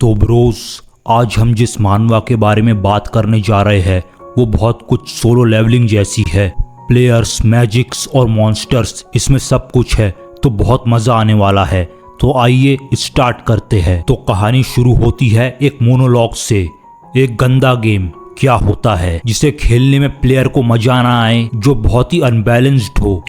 तो ब्रोस, आज हम जिस मानवा के बारे में बात करने जा रहे हैं वो बहुत कुछ सोलो लेवलिंग जैसी है। प्लेयर्स, मैजिक्स और मॉन्स्टर्स, इसमें सब कुछ है, तो बहुत मज़ा आने वाला है। तो आइए स्टार्ट करते हैं। तो कहानी शुरू होती है एक मोनोलॉग से। एक गंदा गेम क्या होता है जिसे खेलने में प्लेयर को मजा ना आए, जो बहुत ही अनबैलेंस्ड हो,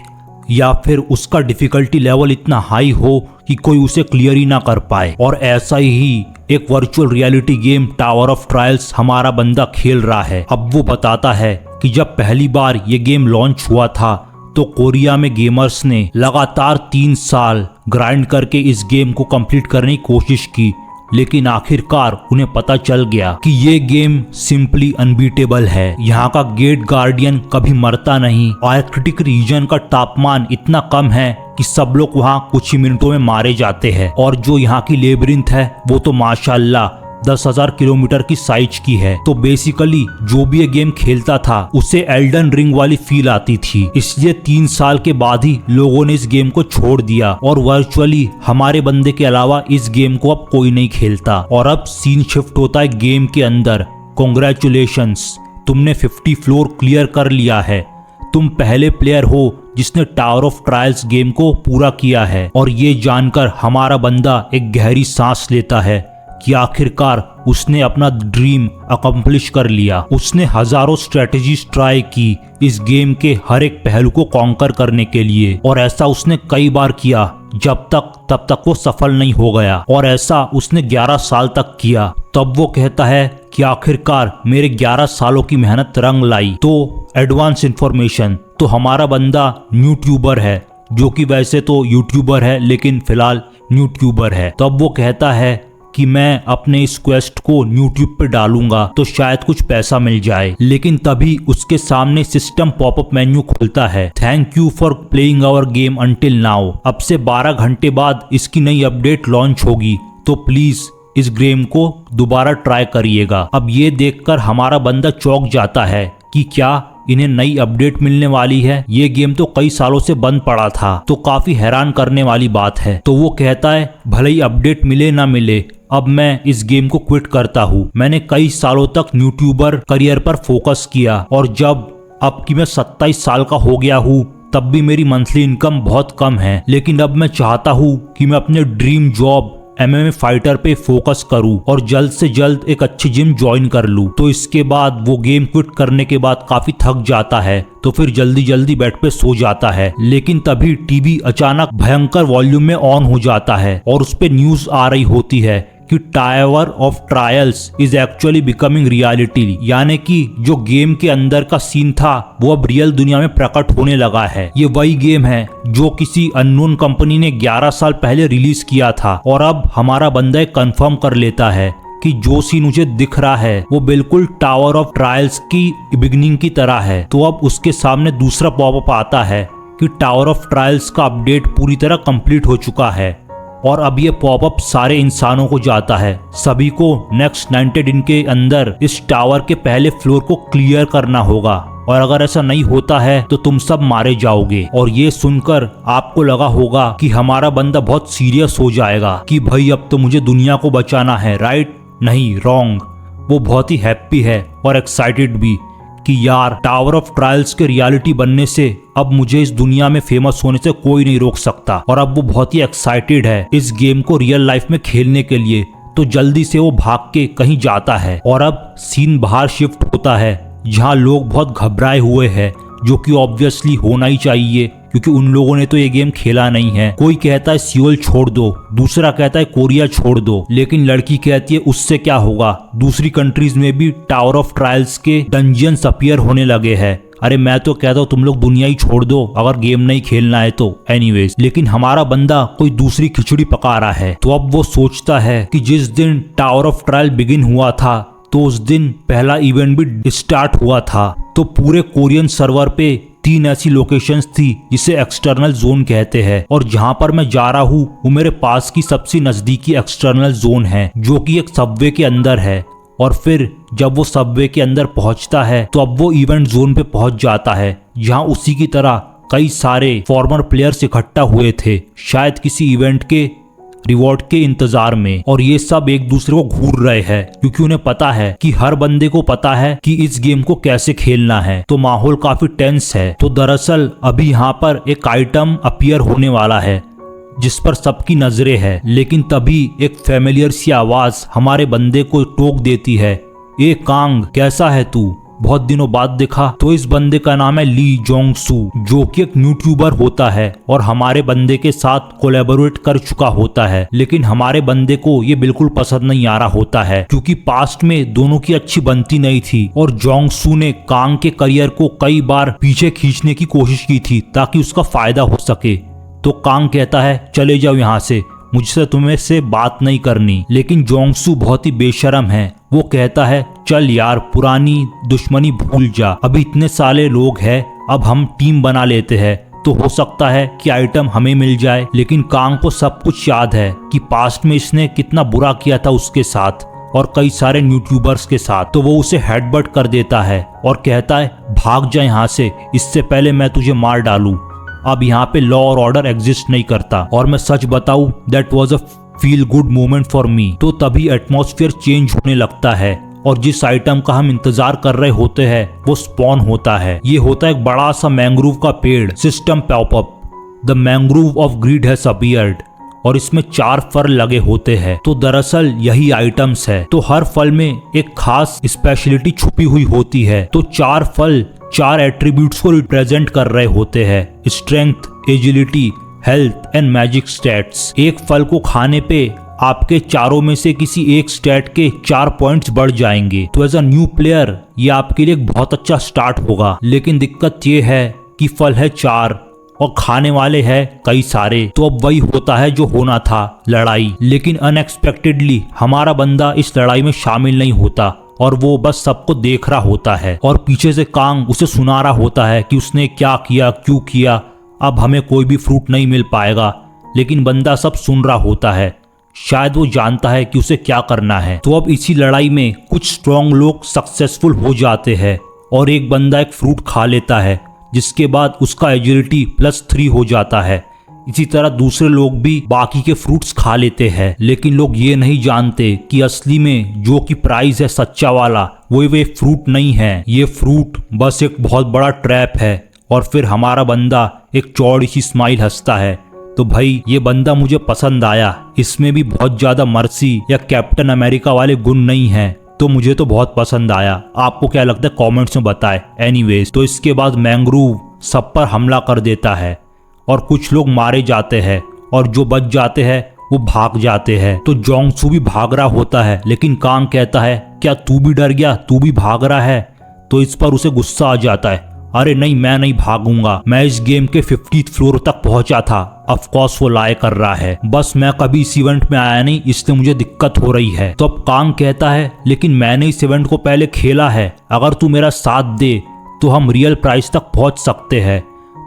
या फिर उसका डिफिकल्टी लेवल इतना हाई हो कि कोई उसे क्लियर ही ना कर पाए। और ऐसा ही एक virtual reality game tower of trials हमारा बंदा खेल रहा है। अब वो बताता है कि जब पहली बार ये गेम लॉन्च हुआ था तो कोरिया में गेमर्स ने लगातार 3 साल ग्राइंड करके इस गेम को कंप्लीट करने की कोशिश की, लेकिन आखिरकार उन्हें पता चल गया कि ये गेम सिंपली अनबीटेबल है। यहाँ का गेट गार्डियन कभी मरता नहीं, आर्कटिक रीजन का तापमान इतना कम है कि सब लोग वहाँ कुछ ही मिनटों में मारे जाते हैं, और जो यहाँ की लेबिरिंथ है वो तो माशाल्लाह 10,000 किलोमीटर की साइज की है। तो बेसिकली जो भी ये गेम खेलता था उसे एल्डन रिंग वाली फील आती थी। इसलिए 3 साल के बाद ही लोगों ने इस गेम को छोड़ दिया, और वर्चुअली हमारे बंदे के अलावा इस गेम को अब कोई नहीं खेलता। और अब सीन शिफ्ट होता है गेम के अंदर। कॉन्ग्रेचुलेशंस, तुमने 50 फ्लोर क्लियर कर लिया है। तुम पहले प्लेयर हो जिसने टावर ऑफ ट्रायल्स गेम को पूरा किया है। और ये जानकर हमारा बंदा एक गहरी सांस लेता है कि आखिरकार उसने अपना ड्रीम अकम्प्लिश कर लिया। उसने हजारों स्ट्रेटजीज ट्राई की इस गेम के हर एक पहलू को कॉन्कर करने के लिए, और ऐसा उसने कई बार किया तब तक वो सफल नहीं हो गया। और ऐसा उसने 11 साल तक किया। तब वो कहता है कि आखिरकार मेरे 11 सालों की मेहनत रंग लाई। तो एडवांस इंफॉर्मेशन, तो हमारा बंदा न्यूट्यूबर है, जो कि वैसे तो यूट्यूबर है लेकिन फिलहाल न्यूट्यूबर है। तब वो कहता है कि मैं अपने इस क्वेस्ट को यूट्यूब पे डालूंगा तो शायद कुछ पैसा मिल जाए। लेकिन तभी उसके सामने सिस्टम पॉपअप मेन्यू खुलता है। Thank you for playing our game until now. अब से 12 घंटे बाद इसकी नई अपडेट लॉन्च होगी, तो प्लीज इस गेम को दोबारा ट्राई करिएगा। अब ये देखकर हमारा बंदा चौंक जाता है कि क्या इन्हें नई अपडेट मिलने वाली है। ये गेम तो कई सालों से बंद पड़ा था, तो काफी हैरान करने वाली बात है। तो वो कहता है भले ही अपडेट मिले ना मिले, अब मैं इस गेम को क्विट करता हूँ। मैंने कई सालों तक यूट्यूबर करियर पर फोकस किया, और जब अब कि मैं 27 साल का हो गया हूँ तब भी मेरी मंथली इनकम बहुत कम है। लेकिन अब मैं चाहता हूँ कि मैं अपने ड्रीम जॉब MMA फाइटर पे फोकस करूं और जल्द से जल्द एक अच्छी जिम ज्वाइन कर लूं। तो इसके बाद वो गेम क्विट करने के बाद काफी थक जाता है, तो फिर जल्दी जल्दी बेड पे सो जाता है। लेकिन तभी टीवी अचानक भयंकर वॉल्यूम में ऑन हो जाता है, और उस पे न्यूज आ रही होती है कि tower of trials is actually becoming reality, यानी कि जो गेम के अंदर का सीन था वो अब रियल दुनिया में प्रकट होने लगा है। ये वही गेम है जो किसी अननोन कंपनी ने 11 साल पहले रिलीज किया था, और अब हमारा बंदा कंफर्म कर लेता है कि जो सीन मुझे दिख रहा है वो बिल्कुल टावर ऑफ ट्रायल्स की बिगिनिंग की तरह है। तो अब उसके सामने दूसरा पॉपअप आता है कि टावर ऑफ ट्रायल्स का अपडेट पूरी तरह कंप्लीट हो चुका है, और अब ये पॉपअप सारे इंसानों को जाता है। सभी को नेक्स्ट 90 दिन के अंदर इस टावर के पहले फ्लोर को क्लियर करना होगा, और अगर ऐसा नहीं होता है तो तुम सब मारे जाओगे। और ये सुनकर आपको लगा होगा कि हमारा बंदा बहुत सीरियस हो जाएगा कि भाई अब तो मुझे दुनिया को बचाना है, राइट? नहीं, रॉन्ग। वो बहुत ही हैप्पी है और एक्साइटेड भी कि यार टावर ऑफ ट्रायल्स के रियलिटी बनने से अब मुझे इस दुनिया में फेमस होने से कोई नहीं रोक सकता। और अब वो बहुत ही एक्साइटेड है इस गेम को रियल लाइफ में खेलने के लिए। तो जल्दी से वो भाग के कहीं जाता है, और अब सीन बाहर शिफ्ट होता है जहाँ लोग बहुत घबराए हुए हैं, जो कि ऑब्वियसली होना ही चाहिए क्योंकि उन लोगों ने तो ये गेम खेला नहीं है। कोई कहता है सियोल छोड़ दो, दूसरा कहता है कोरिया छोड़ दो, लेकिन लड़की कहती है उससे क्या होगा, दूसरी कंट्रीज में भी टावर ऑफ ट्रायल्स के डंजियंस अपीयर होने लगे हैं। अरे मैं तो कहता हूँ तुम लोग दुनिया ही छोड़ दो अगर गेम नहीं खेलना है तो। एनीवेज, लेकिन हमारा बंदा कोई दूसरी खिचड़ी पका रहा है। तो अब वो सोचता है कि जिस दिन टावर ऑफ ट्रायल बिगिन हुआ था तो उस दिन पहला इवेंट भी स्टार्ट हुआ था। तो पूरे कोरियन सर्वर पे 3 ऐसी लोकेशंस थी जिसे एक्सटर्नल जोन कहते हैं, और जहां पर मैं जा रहा हूँ वो मेरे पास की सबसे नजदीकी एक्सटर्नल जोन है, जो कि एक सबवे के अंदर है। और फिर जब वो सबवे के अंदर पहुंचता है तो अब वो इवेंट जोन पे पहुंच जाता है, जहां उसी की तरह कई सारे फॉर्मर प्लेयर्स इकट्ठा हुए थे, शायद किसी इवेंट के रिवॉर्ड के इंतजार में, और ये सब एक दूसरे को घूर रहे हैं क्योंकि उन्हें पता है कि हर बंदे को पता है कि इस गेम को कैसे खेलना है। तो माहौल काफी टेंस है। तो दरअसल अभी यहाँ पर एक आइटम अपीयर होने वाला है जिस पर सबकी नजरें है, लेकिन तभी एक फेमिलियर सी आवाज हमारे बंदे को टोक देती है, ए कांग कैसा है तू, बहुत दिनों बाद दिखा। तो इस बंदे का नाम है ली जोंग सू, जो कि एक यूट्यूबर होता है और हमारे बंदे के साथ कोलैबोरेट कर चुका होता है। लेकिन हमारे बंदे को ये बिल्कुल पसंद नहीं आ रहा होता है क्योंकि पास्ट में दोनों की अच्छी बनती नहीं थी और जोंग सू ने कांग के करियर को कई बार पीछे खींचने की कोशिश की थी ताकि उसका फायदा हो सके। तो कांग कहता है चले जाओ यहाँ से, मुझसे तुम्हें से बात नहीं करनी। लेकिन जोंगसू बहुत ही बेशरम है, वो कहता है चल यार पुरानी दुश्मनी भूल जा, अभी इतने सारे लोग हैं, अब हम टीम बना लेते हैं तो हो सकता है कि आइटम हमें मिल जाए। लेकिन कांग को सब कुछ याद है कि पास्ट में इसने कितना बुरा किया था उसके साथ और कई सारे यूट्यूबर्स के साथ। तो वो उसे हेडबट कर देता है और कहता है भाग जा यहाँ से, इससे पहले मैं तुझे मार डालूं। अब यहाँ पे लॉ और ऑर्डर एग्जिस्ट नहीं करता और मैं सच बताऊं that was a feel good moment for me. तो तभी एटमॉस्फेयर चेंज होने लगता है और जिस आइटम का हम इंतजार कर रहे होते हैं वो स्पॉन होता है। ये होता है एक बड़ा सा मैंग्रोव का पेड़, system popup, the mangrove of greed has appeared, और इसमें 4 फल लगे होते हैं। तो दरअसल यही आइटम्स है। तो हर फल में एक खास स्पेशलिटी छुपी हुई होती है। तो 4 फल 4 एट्रीब्यूट्स को रिप्रेजेंट कर रहे होते हैं, strength, agility, health and magic stats. एक फल को खाने पे आपके चारों में से किसी एक स्टैट के 4 पॉइंट्स बढ़ जाएंगे। तो एज अ न्यू प्लेयर ये आपके लिए एक बहुत अच्छा स्टार्ट होगा। लेकिन दिक्कत ये है कि फल है 4 और खाने वाले हैं कई सारे। तो अब वही होता है जो होना था, लड़ाई। लेकिन अनएक्सपेक्टेडली हमारा बंदा इस लड़ाई में शामिल नहीं होता और वो बस सबको देख रहा होता है और पीछे से कांग उसे सुना रहा होता है कि उसने क्या किया, क्यों किया, अब हमें कोई भी फ्रूट नहीं मिल पाएगा। लेकिन बंदा सब सुन रहा होता है, शायद वो जानता है कि उसे क्या करना है। तो अब इसी लड़ाई में कुछ स्ट्रॉन्ग लोग सक्सेसफुल हो जाते हैं और एक बंदा एक फ्रूट खा लेता है जिसके बाद उसका एजिलिटी +3 हो जाता है। इसी तरह दूसरे लोग भी बाकी के फ्रूट्स खा लेते हैं। लेकिन लोग ये नहीं जानते कि असली में जो कि प्राइज है सच्चा वाला वो फ्रूट नहीं है, ये फ्रूट बस एक बहुत बड़ा ट्रैप है। और फिर हमारा बंदा एक चौड़ी सी स्माइल हंसता है। तो भाई ये बंदा मुझे पसंद आया, इसमें भी बहुत ज्यादा मर्सी या कैप्टन अमेरिका वाले गुण नहीं है, तो मुझे तो बहुत पसंद आया। आपको क्या लगता है कमेंट्स में बताएं। एनीवेज, तो इसके बाद मैंग्रोव सब पर हमला कर देता है और कुछ लोग मारे जाते हैं और जो बच जाते हैं वो भाग जाते हैं। तो जोंगसू भी भाग रहा होता है, लेकिन कांग कहता है क्या तू भी डर गया, तू भी भाग रहा है? तो इस पर उसे गुस्सा आ जाता है, अरे नहीं मैं नहीं भागूंगा, मैं इस गेम के 50th फ्लोर तक पहुंचा था। ऑफ कोर्स वो लाए कर रहा है, बस मैं कभी इस इवेंट में आया नहीं इसलिए मुझे दिक्कत हो रही है। तो अब कांग कहता है लेकिन मैंने इस इवेंट को पहले खेला है, अगर तू मेरा साथ दे तो हम रियल प्राइस तक पहुंच सकते हैं।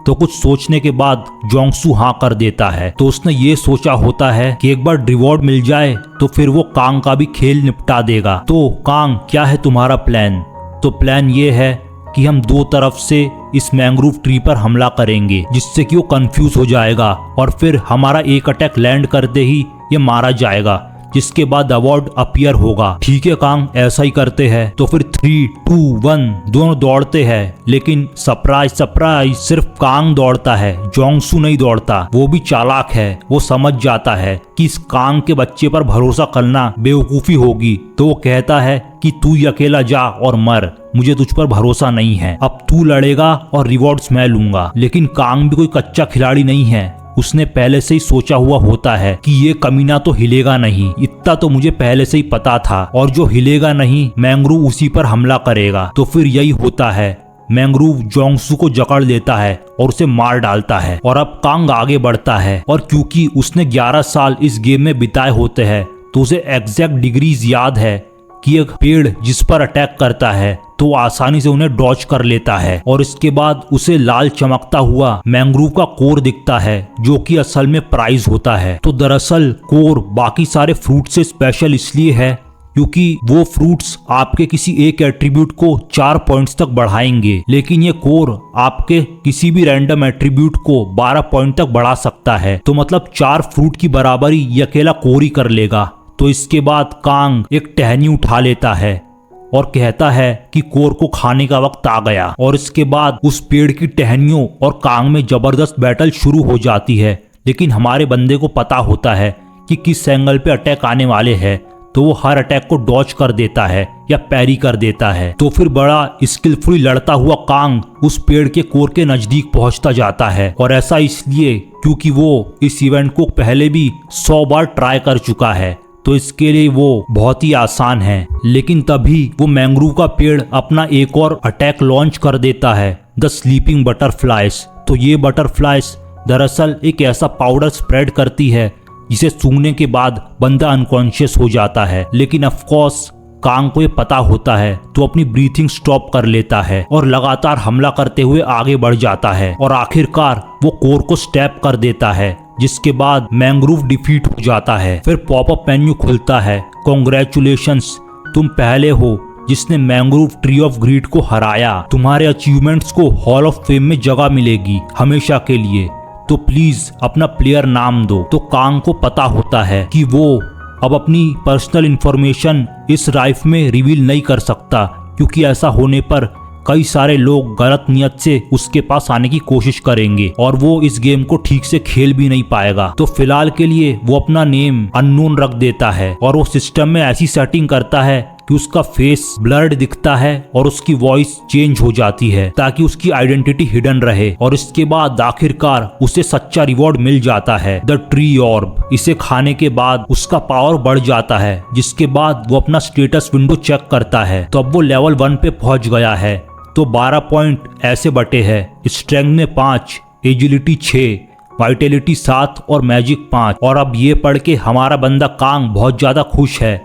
तो कुछ सोचने के बाद जोंगसू हाँ कर देता है। तो उसने ये सोचा होता है कि एक बार रिवॉर्ड मिल जाए तो फिर वो कांग का भी खेल निपटा देगा। तो कांग क्या है तुम्हारा प्लान? तो प्लान ये है कि हम 2 तरफ से इस मैंग्रोव ट्री पर हमला करेंगे जिससे कि वो कंफ्यूज हो जाएगा और फिर हमारा एक अटैक लैंड करते ही ये मारा जाएगा, जिसके बाद अवार्ड अपीयर होगा। ठीक है कांग, ऐसा ही करते हैं। तो फिर 3, 2, 1 दोनों दौड़ते हैं, लेकिन सरप्राइज सरप्राइज सिर्फ कांग दौड़ता है, जोंगसू नहीं दौड़ता। वो भी चालाक है, वो समझ जाता है कि इस कांग के बच्चे पर भरोसा करना बेवकूफी होगी। तो वो कहता है कि तू ही अकेला जा और मर, मुझे तुझ पर भरोसा नहीं है, अब तू लड़ेगा और रिवॉर्ड्स मैं लूंगा। लेकिन कांग भी कोई कच्चा खिलाड़ी नहीं है, उसने पहले से ही सोचा हुआ होता है कि ये कमीना तो हिलेगा नहीं, इतना तो मुझे पहले से ही पता था, और जो हिलेगा नहीं मैंग्रोव उसी पर हमला करेगा। तो फिर यही होता है, मैंग्रोव जोंगसू को जकड़ लेता है और उसे मार डालता है। और अब कांग आगे बढ़ता है और क्योंकि उसने 11 साल इस गेम में बिताए होते हैं तो उसे एग्जैक्ट डिग्रीज याद है कि एक पेड़ जिस पर अटैक करता है तो आसानी से उन्हें डॉच कर लेता है। और इसके बाद उसे लाल चमकता हुआ मैंग्रोव का कोर दिखता है जो कि असल में प्राइज होता है। तो दरअसल कोर बाकी सारे फ्रूट से स्पेशल इसलिए है क्योंकि वो फ्रूट्स आपके किसी एक एट्रीब्यूट को 4 पॉइंट्स तक बढ़ाएंगे, लेकिन ये कोर आपके किसी भी रैंडम एट्रीब्यूट को 12 पॉइंट तक बढ़ा सकता है। तो मतलब 4 फ्रूट की बराबरी ये अकेला कोर ही कर लेगा। तो इसके बाद कांग एक टहनी उठा लेता है और कहता है कि कोर को खाने का वक्त आ गया। और इसके बाद उस पेड़ की टहनियों और कांग में जबरदस्त बैटल शुरू हो जाती है। लेकिन हमारे बंदे को पता होता है कि किस एंगल पे अटैक आने वाले हैं, तो वो हर अटैक को डॉज कर देता है या पैरी कर देता है। तो फिर बड़ा स्किलफुली लड़ता हुआ कांग उस पेड़ के कोर के नजदीक पहुंचता जाता है। और ऐसा इसलिए क्योंकि वो इस इवेंट को पहले भी 100 बार ट्राई कर चुका है, तो इसके लिए वो बहुत ही आसान है। लेकिन तभी वो मैंग्रोव का पेड़ अपना एक और अटैक लॉन्च कर देता है, द स्लीपिंग बटरफ्लाइज। तो ये बटरफ्लाइज दरअसल एक ऐसा पाउडर स्प्रेड करती है जिसे सूंघने के बाद बंदा अनकॉन्शियस हो जाता है। लेकिन ऑफ कोर्स कांग को ये पता होता है, तो अपनी ब्रीथिंग स्टॉप कर लेता है और लगातार हमला करते हुए आगे बढ़ जाता है। और आखिरकार वो कोर को स्टैप कर देता है, जिसके बाद मैंग्रोव डिफीट हो जाता है। फिर पॉपअप मेन्यू खुलता है, कॉन्ग्रेचुलेशंस, तुम पहले हो जिसने मैंग्रोव ट्री ऑफ ग्रीड को हराया। तुम्हारे अचीवमेंट्स को हॉल ऑफ फेम में जगह मिलेगी हमेशा के लिए, तो प्लीज अपना प्लेयर नाम दो। तो कांग को पता होता है कि वो अब अपनी पर्सनल इंफॉर्मेशन इस राइफ में रिवील नहीं कर सकता, क्योंकि ऐसा होने पर कई सारे लोग गलत नियत से उसके पास आने की कोशिश करेंगे और वो इस गेम को ठीक से खेल भी नहीं पाएगा। तो फिलहाल के लिए वो अपना नेम अननोन रख देता है और वो सिस्टम में ऐसी सेटिंग करता है कि उसका फेस ब्लर्ड दिखता है और उसकी वॉइस चेंज हो जाती है, ताकि उसकी आइडेंटिटी हिडन रहे। और इसके बाद आखिरकार उसे सच्चा रिवॉर्ड मिल जाता है, द ट्री ऑर्ब। इसे खाने के बाद उसका पावर बढ़ जाता है, जिसके बाद वो अपना स्टेटस विंडो चेक करता है। तो अब वो लेवल 1 पे पहुंच गया है। तो 12 पॉइंट ऐसे बटे हैं, स्ट्रेंथ में 5, एजिलिटी 6, वाइटेलिटी 7 और मैजिक 5। और अब ये पढ़ के हमारा बंदा कांग बहुत ज्यादा खुश है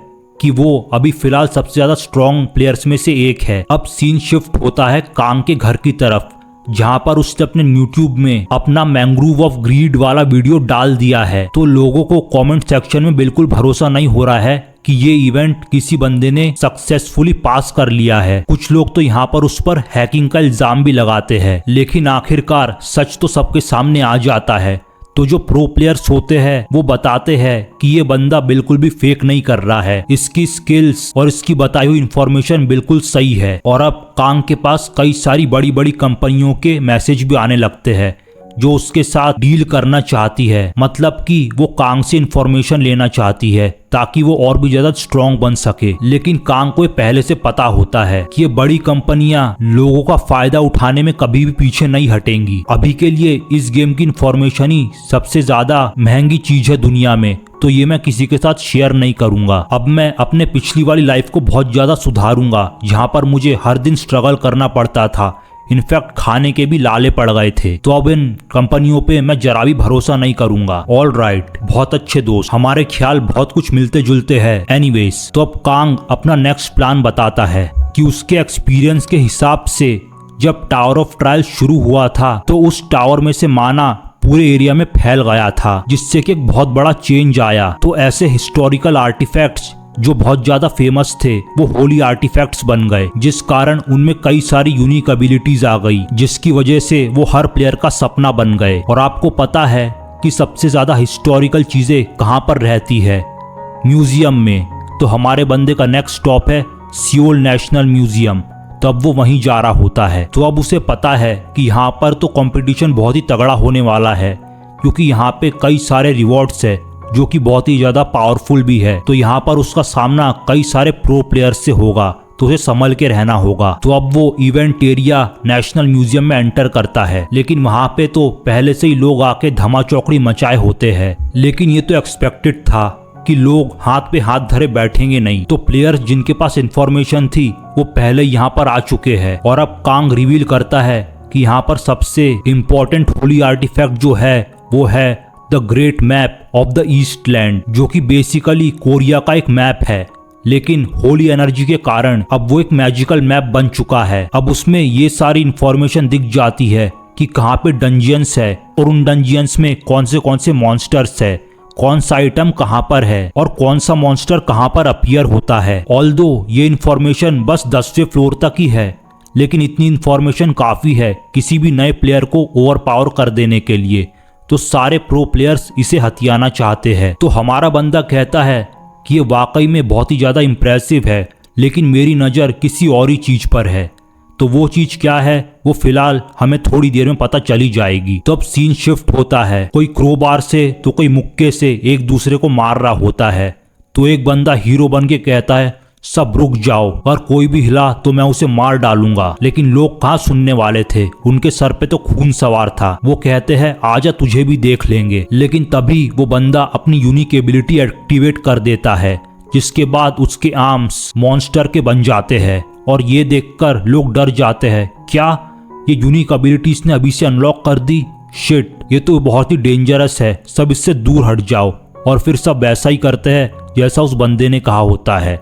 कि वो अभी फिलहाल सबसे ज्यादा स्ट्रॉन्ग प्लेयर्स में से एक है। अब सीन शिफ्ट होता है कांग के घर की तरफ, जहां पर उसने अपने यूट्यूब में अपना मैंग्रोव ऑफ ग्रीड वाला वीडियो डाल दिया है। तो लोगों को कमेंट सेक्शन में बिल्कुल भरोसा नहीं हो रहा है कि ये इवेंट किसी बंदे ने सक्सेसफुली पास कर लिया है। कुछ लोग तो यहाँ पर उस पर हैकिंग का इल्जाम भी लगाते हैं, लेकिन आखिरकार सच तो सबके सामने आ जाता है। तो जो प्रो प्लेयर्स होते हैं वो बताते हैं कि ये बंदा बिल्कुल भी फेक नहीं कर रहा है, इसकी स्किल्स और इसकी बताई हुई इंफॉर्मेशन बिल्कुल सही है। और अब कांग के पास कई सारी बड़ी बड़ी कंपनियों के मैसेज भी आने लगते हैं जो उसके साथ डील करना चाहती है, मतलब कि वो कांग से इंफॉर्मेशन लेना चाहती है ताकि वो और भी ज्यादा स्ट्रॉन्ग बन सके। लेकिन कांग को पहले से पता होता है कि ये बड़ी कंपनियां लोगों का फायदा उठाने में कभी भी पीछे नहीं हटेंगी। अभी के लिए इस गेम की इंफॉर्मेशन ही सबसे ज्यादा महंगी चीज है दुनिया में, तो ये मैं किसी के साथ शेयर नहीं करूंगा। अब मैं अपने पिछली वाली लाइफ को बहुत ज्यादा सुधारूंगा, जहाँ पर मुझे हर दिन स्ट्रगल करना पड़ता था, इनफैक्ट खाने के भी लाले पड़ गए थे। तो अब इन कंपनियों पे मैं जरा भी भरोसा नहीं करूंगा। ऑल राइट, बहुत अच्छे दोस्त, हमारे ख्याल बहुत कुछ मिलते जुलते हैं। एनीवेज, तो अब कांग अपना नेक्स्ट प्लान बताता है कि उसके एक्सपीरियंस के हिसाब से जब टावर ऑफ ट्रायल शुरू हुआ था तो उस टावर में से माना पूरे एरिया में फैल गया था, जिससे कि एक बहुत बड़ा चेंज आया। तो ऐसे हिस्टोरिकल आर्टिफैक्ट्स जो बहुत ज्यादा फेमस थे वो होली आर्टिफैक्ट्स बन गए, जिस कारण उनमें कई सारी यूनिक एबिलिटीज आ गई, जिसकी वजह से वो हर प्लेयर का सपना बन गए। और आपको पता है कि सबसे ज्यादा हिस्टोरिकल चीजें कहाँ पर रहती है? म्यूजियम में। तो हमारे बंदे का नेक्स्ट स्टॉप है सियोल नेशनल म्यूजियम। तो अब वो वहीं जा रहा होता है। तो अब उसे पता है कि यहाँ पर तो कंपटीशन बहुत ही तगड़ा होने वाला है, क्योंकि यहाँ पे कई सारे रिवॉर्ड्स है जो कि बहुत ही ज्यादा पावरफुल भी है। तो यहाँ पर उसका सामना कई सारे प्रो प्लेयर्स से होगा, तो उसे संभल के रहना होगा। तो अब वो इवेंट एरिया नेशनल म्यूजियम में एंटर करता है, लेकिन वहाँ पे तो पहले से ही लोग आके धमाचौकड़ी मचाए होते हैं। लेकिन ये तो एक्सपेक्टेड था कि लोग हाथ पे हाथ धरे बैठेंगे नहीं। तो प्लेयर्स जिनके पास इंफॉर्मेशन थी वो पहले यहाँ पर आ चुके हैं। और अब कांग रिवील करता है कि यहाँ पर सबसे इम्पोर्टेंट होली आर्टिफैक्ट जो है वो है the great map of the east land, जो कि बेसिकली कोरिया का एक मैप है। लेकिन होली एनर्जी के कारण अब वो एक मैजिकल मैप बन चुका है। अब उसमें ये सारी इंफॉर्मेशन दिख जाती है कि कहाँ पे डंजियंस है और उन डंजियंस में कौन से मॉन्स्टर्स है, कौन सा आइटम कहां पर है और कौन सा मॉन्स्टर कहां पर अपीयर होता है। ऑल्दो ये इन्फॉर्मेशन बस 10वें फ्लोर तक ही है, लेकिन इतनी इन्फॉर्मेशन काफी है किसी भी नए प्लेयर को ओवरपावर कर देने के लिए। तो सारे प्रो प्लेयर्स इसे हथियाना चाहते हैं। तो हमारा बंदा कहता है कि ये वाकई में बहुत ही ज्यादा इम्प्रेसिव है, लेकिन मेरी नज़र किसी और ही चीज पर है। तो वो चीज क्या है वो फिलहाल हमें थोड़ी देर में पता चली जाएगी। तो अब सीन शिफ्ट होता है, कोई क्रोबार से तो कोई मुक्के से एक दूसरे को मार रहा होता है। तो एक बंदा हीरो बन के कहता है सब रुक जाओ, और कोई भी हिला तो मैं उसे मार डालूंगा। लेकिन लोग कहाँ सुनने वाले थे, उनके सर पे तो खून सवार था। वो कहते हैं आजा तुझे भी देख लेंगे। लेकिन तभी वो बंदा अपनी यूनिक एबिलिटी एक्टिवेट कर देता है, जिसके बाद उसके आर्म्स मॉन्स्टर के बन जाते हैं। और ये देखकर लोग डर जाते हैं, क्या ये यूनिक एबिलिटीज ने अभी से अनलॉक कर दी? शिट, ये तो बहुत ही डेंजरस है, सब इससे दूर हट जाओ। और फिर सब वैसा ही करते हैं जैसा उस बंदे ने कहा होता है।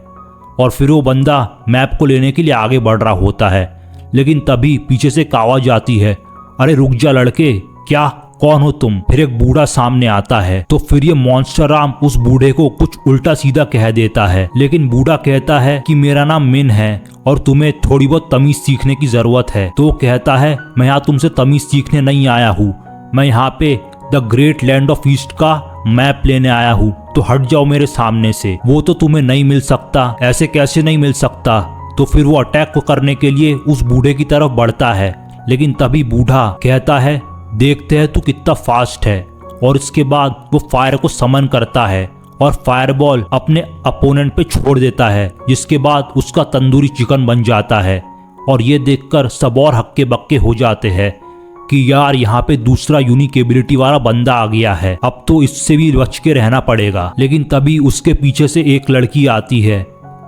और फिर वो बंदा मैप को लेने के लिए आगे बढ़ रहा होता है, लेकिन तभी पीछे से एक आवाज आती है, अरे रुक जा लड़के, क्या कौन हो तुम? फिर एक बूढ़ा सामने आता है। तो फिर ये मॉन्स्टर आर्म उस बूढ़े को कुछ उल्टा सीधा कह देता है, लेकिन बूढ़ा कहता है कि मेरा नाम मिन है और तुम्हें थोड़ी बहुत तमीज सीखने की जरूरत है। तो कहता है मैं यहाँ तुमसे तमीज सीखने नहीं आया हूँ, मैं यहाँ पे the great land of east का मैप लेने आया हूँ, तो हट जाओ मेरे सामने से। वो तो तुम्हें नहीं मिल सकता। ऐसे कैसे नहीं मिल सकता? तो फिर वो अटैक को करने के लिए उस बूढ़े की तरफ बढ़ता है, लेकिन तभी बूढ़ा कहता है देखते हैं तू कितना फास्ट है। और इसके बाद वो फायर को समन करता है और फायरबॉल अपने अपोनेंट पे छोड़ देता है, जिसके बाद उसका तंदूरी चिकन बन जाता है। और ये देखकर सब और हक्के बक्के हो जाते हैं कि यार यहाँ पे दूसरा यूनिक एबिलिटी वाला बंदा आ गया है, अब तो इससे भी बच के रहना पड़ेगा। लेकिन तभी उसके पीछे से एक लड़की आती है,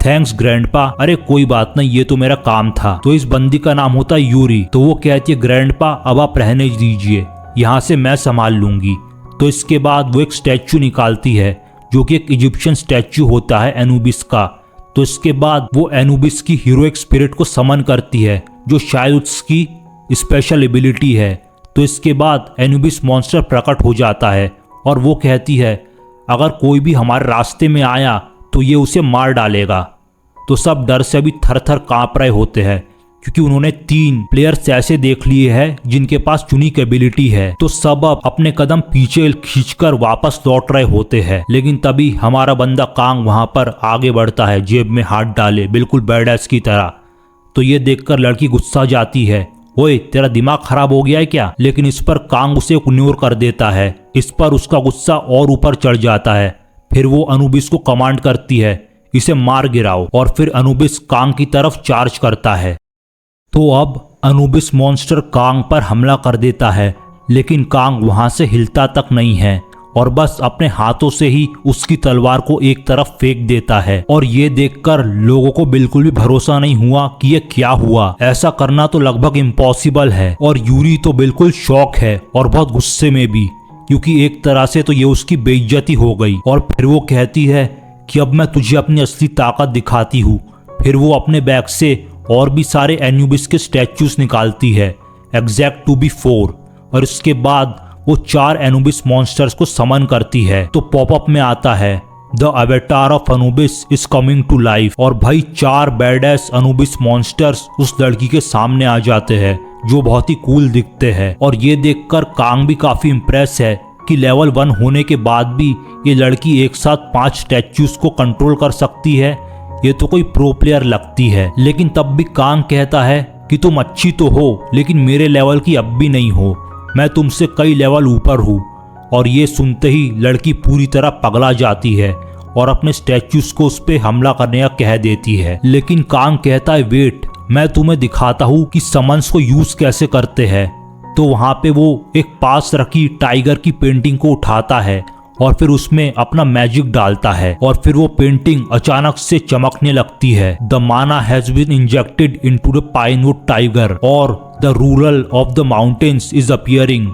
थैंक्स ग्रैंडपा। अरे कोई बात नहीं, ये तो मेरा काम था। तो इस बंदी का नाम होता है यूरी। तो वो कहती है ग्रैंडपा अब आप रहने दीजिए, यहाँ से मैं संभाल लूंगी। तो इसके बाद वो एक स्टैचू निकालती है, जो कि एक इजिप्शियन स्टैचू होता है एनुबिस का। तो इसके बाद वो एनुबिस की हीरोइक स्पिरिट को समन करती है, जो शायद उसकी स्पेशल एबिलिटी है। तो इसके बाद एनुबिस मॉन्स्टर प्रकट हो जाता है और वो कहती है अगर कोई भी हमारे रास्ते में आया तो ये उसे मार डालेगा। तो सब डर से अभी थर थर कांप रहे होते हैं, क्योंकि उन्होंने 3 प्लेयर्स ऐसे देख लिए हैं जिनके पास यूनिक एबिलिटी है। तो सब अब अपने कदम पीछे खींचकर वापस लौट रहे होते हैं। लेकिन तभी हमारा बंदा कांग वहां पर आगे बढ़ता है, जेब में हाथ डाले, बिल्कुल बैडएस की तरह। तो ये देखकर लड़की गुस्सा जाती है, ओए तेरा दिमाग खराब हो गया है क्या? लेकिन इस पर कांग उसे इग्नोर कर देता है। इस पर उसका गुस्सा और ऊपर चढ़ जाता है। फिर वो अनुबिस को कमांड करती है इसे मार गिराओ, और फिर अनुबिस कांग की तरफ चार्ज करता है। तो अब अनुबिस मॉन्स्टर कांग पर हमला कर देता है, लेकिन कांग वहां से हिलता तक नहीं है और बस अपने हाथों से ही उसकी तलवार को एक तरफ फेंक देता है। और ये देखकर लोगों को बिल्कुल भी भरोसा नहीं हुआ कि ये क्या हुआ। ऐसा करना तो लगभग इम्पॉसिबल है। और यूरी तो बिल्कुल शॉक है और बहुत गुस्से में भी, क्योंकि एक तरह से तो ये उसकी बेइज्जती हो गई। और फिर वो कहती है कि अब मैं तुझे अपनी असली ताकत दिखाती हूँ। फिर वो अपने बैग से और भी सारे एनुबिस के स्टैचूज निकालती है, एग्जैक्ट टू बी 4। और इसके बाद वो 4 एनुबिस मॉन्स्टर्स को समन करती है। तो पॉपअप में आता है the avatar of Anubis is coming to life. और भाई 4 बैडएस अनुबिस मॉन्स्टर्स उस लड़की के सामने आ जाते हैं, जो बहुत ही कूल दिखते हैं। और ये देखकर कांग भी काफी इम्प्रेस है कि लेवल 1 होने के बाद भी ये लड़की एक साथ 5 स्टैच्यूज को कंट्रोल कर सकती है। ये तो कोई प्रो प्लेयर लगती है। लेकिन तब भी कांग कहता है कि तुम अच्छी तो हो, लेकिन मेरे लेवल की अब भी नहीं हो, मैं तुमसे कई लेवल ऊपर हूँ। और ये सुनते ही लड़की पूरी तरह पगला जाती है और अपने स्टैच्यूज को उस पर हमला करने का कह देती है। लेकिन कांग कहता है वेट, मैं तुम्हें दिखाता हूँ कि समन्स को यूज कैसे करते हैं। तो वहां पे वो एक पास रखी टाइगर की पेंटिंग को उठाता है और फिर उसमें अपना मैजिक डालता है, और फिर वो पेंटिंग अचानक से चमकने लगती है। The mana has been injected into the pinewood tiger और the ruler of the mountains is appearing.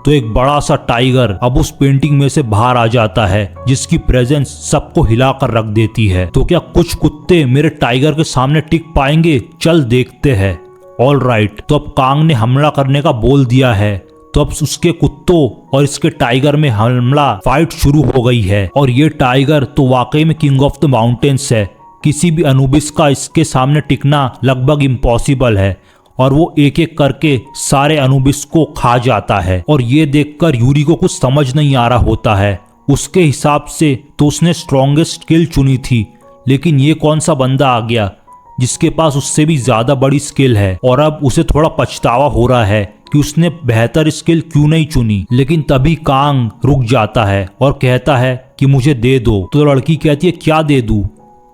तो एक बड़ा सा टाइगर अब उस पेंटिंग में से बाहर आ जाता है, जिसकी प्रेजेंस सबको हिलाकर रख देती है। तो क्या कुछ कुत्ते मेरे टाइगर के सामने टिक पाएंगे? चल देखते हैं। All right. तो अब कांग ने हमला करने का बोल दिया है, तो अब उसके कुत्तों और इसके टाइगर में हमला फाइट शुरू हो गई है। और ये टाइगर तो वाकई में किंग ऑफ द माउंटेन्स है, किसी भी अनुबिस का इसके सामने टिकना लगभग इम्पॉसिबल है। और वो एक एक करके सारे अनुबिस को खा जाता है। और ये देखकर यूरी को कुछ समझ नहीं आ रहा होता है। उसके हिसाब से तो उसने स्ट्रॉन्गेस्ट स्किल चुनी थी, लेकिन ये कौन सा बंदा आ गया जिसके पास उससे भी ज्यादा बड़ी स्किल है। और अब उसे थोड़ा पछतावा हो रहा है कि उसने बेहतर स्किल क्यों नहीं चुनी। लेकिन तभी कांग रुक जाता है और कहता है कि मुझे दे दो। तो लड़की कहती है क्या दे दूं?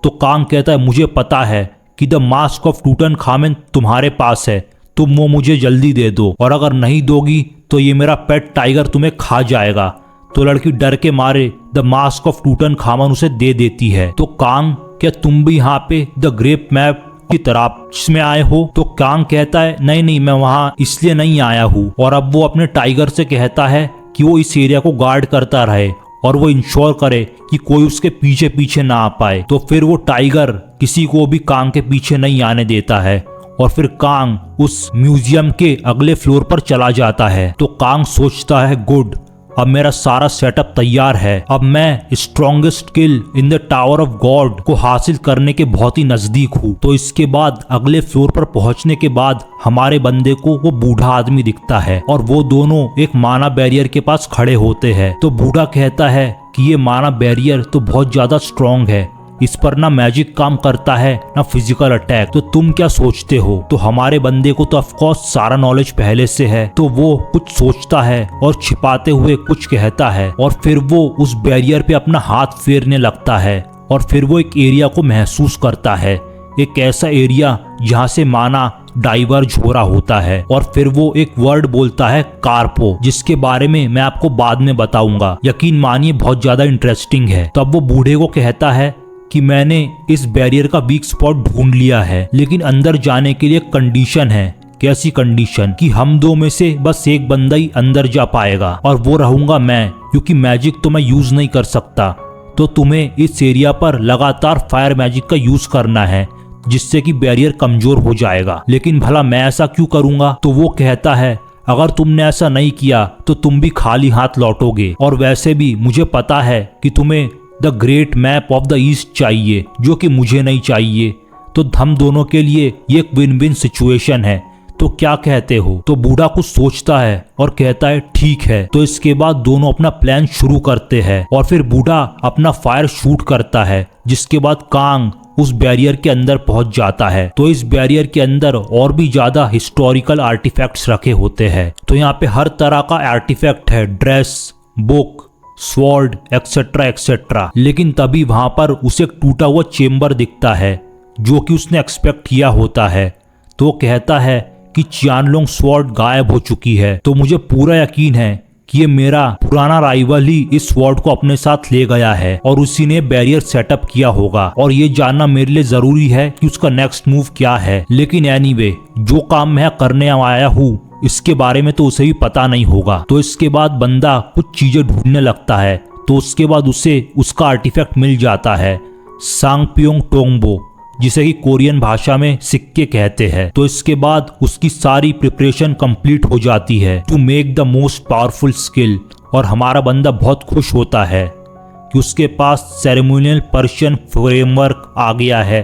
तो कांग कहता है मुझे पता है कि द मास्क ऑफ टूटनखामन तुम्हारे पास है, तुम वो मुझे जल्दी दे दो, और अगर नहीं दोगी तो ये मेरा पेट टाइगर तुम्हें खा जाएगा। तो लड़की डर के मारे द मास्क ऑफ टूटनखामन उसे दे देती है। तो कांग क्या तुम भी यहाँ पे द ग्रेप मैप की तरफ में आए हो? तो कांग कहता है नहीं नहीं, मैं वहाँ इसलिए नहीं आया हूँ। और अब वो अपने टाइगर से कहता है कि वो इस एरिया को गार्ड करता रहे और वो इंश्योर करे कि कोई उसके पीछे पीछे ना आ पाए। तो फिर वो टाइगर किसी को भी कांग के पीछे नहीं आने देता है। और फिर कांग उस म्यूजियम के अगले फ्लोर पर चला जाता है। तो कांग सोचता है गुड, अब मेरा सारा सेटअप तैयार है, अब मैं strongest kill in the tower of God को हासिल करने के बहुत ही नजदीक हूँ। तो इसके बाद अगले फ्लोर पर पहुंचने के बाद हमारे बंदे को वो बूढ़ा आदमी दिखता है और वो दोनों एक माना बैरियर के पास खड़े होते हैं। तो बूढ़ा कहता है कि ये माना बैरियर तो बहुत ज्यादा स्ट्रॉन्ग है, इस पर ना मैजिक काम करता है ना फिजिकल अटैक, तो तुम क्या सोचते हो? तो हमारे बंदे को तो ऑफकोर्स सारा नॉलेज पहले से है। तो वो कुछ सोचता है और छिपाते हुए कुछ कहता है और फिर वो उस बैरियर पे अपना हाथ फेरने लगता है। और फिर वो एक एरिया को महसूस करता है, एक ऐसा एरिया जहाँ से माना डाइवर्ज हो रहा होता है। और फिर वो एक वर्ड बोलता है कार्पो, जिसके बारे में मैं आपको बाद में बताऊंगा। यकीन मानिए बहुत ज्यादा इंटरेस्टिंग है। तब वो बूढ़े को कहता है कि मैंने इस बैरियर का वीक स्पॉट ढूंढ लिया है, लेकिन अंदर जाने के लिए कंडीशन है। कैसी कंडीशन? कि हम दो में से बस एक बंदा ही अंदर जा पाएगा और वो रहूंगा मैं, क्योंकि मैजिक तो मैं यूज नहीं कर सकता। तो तुम्हें इस एरिया पर लगातार फायर मैजिक का यूज करना है, जिससे कि बैरियर कमजोर हो जाएगा। लेकिन भला मैं ऐसा क्यों करूंगा? तो वो कहता है अगर तुमने ऐसा नहीं किया तो तुम भी खाली हाथ लौटोगे, और वैसे भी मुझे पता है कि तुम्हें the great map of the east चाहिए, जो कि मुझे नहीं चाहिए। तो हम दोनों के लिए ये एक विन विन सिचुएशन है, तो क्या कहते हो? तो बूढ़ा कुछ सोचता है और कहता है ठीक है। तो इसके बाद दोनों अपना प्लान शुरू करते हैं और फिर बूढ़ा अपना फायर शूट करता है, जिसके बाद कांग उस बैरियर के अंदर पहुंच जाता है। तो इस बैरियर के अंदर और भी ज्यादा हिस्टोरिकल आर्टिफैक्ट्स रखे होते हैं। तो यहाँ पे हर तरह का आर्टिफैक्ट है, dress, book, sword etcetera etcetera. लेकिन तभी वहां पर उसे एक टूटा हुआ चेम्बर दिखता है, जो कि उसने एक्सपेक्ट किया होता है। तो कहता है कि चियानलोंग स्वॉर्ड गायब हो चुकी है। तो मुझे पूरा यकीन है कि ये मेरा पुराना राइवल ही इस स्वॉर्ड को अपने साथ ले गया है और उसी ने बैरियर सेटअप किया होगा। और ये जानना मेरे लिए जरूरी है कि उसका नेक्स्ट मूव क्या है। लेकिन एनीवे, जो काम मैं करने आया हूँ इसके बारे में तो उसे भी पता नहीं होगा। तो इसके बाद बंदा कुछ चीजें ढूंढने लगता है। तो उसके बाद उसे उसका आर्टिफैक्ट मिल जाता है, सांगप्योंग टोंगबो, जिसे कि कोरियन भाषा में सिक्के कहते हैं। तो इसके बाद उसकी सारी प्रिपरेशन कंप्लीट हो जाती है to make the most powerful skill. और हमारा बंदा बहुत खुश होता है कि उसके पास सेरेमोनियल पर्शियन फ्रेमवर्क आ गया है,